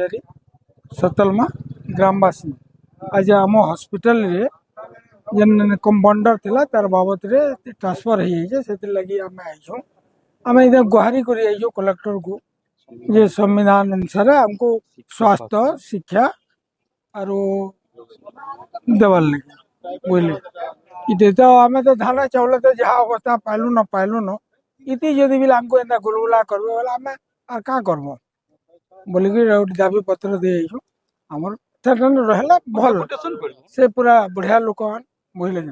सतलमा ग्रामवासी आज आम हॉस्पिटल रे जेन कंपाउंडर थिला तार बाबत रे ट्रांसफर हो जाए से लगी आम आईछो आम इधर गुहारी कर कलेक्टर को जे संविधान अनुसार हमको स्वास्थ्य शिक्षा और देवार लगे बुझे इतने तो आम तो धान चाउल तो जहाँ अवस्था पाइलु न पाइलु न इति जदि भी हमको एंता गुलगुला करबे वाला आम आ का करबो बोलिक दाबी पत्र दे आमर रहा भल से पूरा बढ़िया लोक बुझे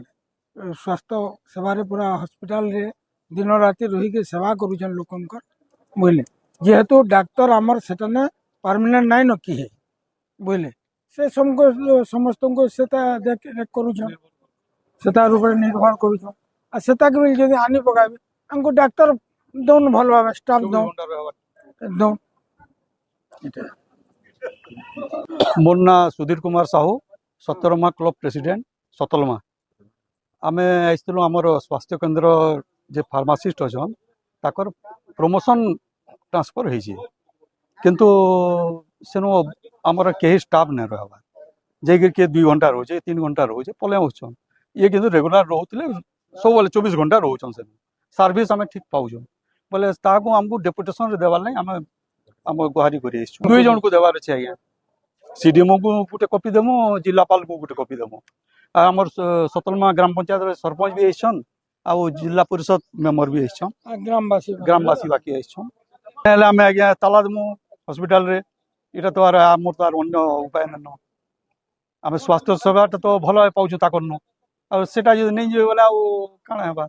स्वास्थ्य सेवार पूरा हॉस्पिटल रे दिन राति रही सेवा करुछन लोकंकर बुझे जेहेतु डाक्तर आमर से परमानेंट नाई न किए बुझे से समस्त को देख करुछन सेतार ऊपर निर्भर करुछन आ सेता के जब आनी पकाबे हमको डाक्तर दौन भल भाव स्टाफ दौन मोर ना सुधीर कुमार साहू सतरमा क्लब प्रेसिडेंट सतलमा आमे आइलु आमर स्वास्थ्य केन्द्र जे फार्मासीस्ट अच्छन ताकर प्रमोशन ट्रांसफर होइछि किंतु सेनो आमर केही स्टाफ नै रहबा जेगिर के 2 घंटा रोजे 3 घंटा रोजे पले होछन ये किंतु रेगुलर रहउतले सब वाले 24 घंटा रहउछन से सर्विस हमें ठीक पाउछन बोले ताको हमको डेपुटेशन रे देवार नै हमें हम गुहारी करी आइछु 2 जन को देवार अछि आज्ञा सीडीएमओ को गोटे कॉपी देमु जिलापाल को गोटे कॉपी देमु आमर सतलमा ग्राम पंचायत सरपंच भी आइछन आ जिला परिषद मेंबर भी आइछन ग्रामवासी बाकी आइछन पहले हमें आज्ञा ताला देमु हॉस्पिटल रे इटा तो आमर तो अन्य उपाय न आम स्वास्थ्य सेवा तो भल पाउछु ताकर न आ सेटा जदि नै जे वाला काना हेबा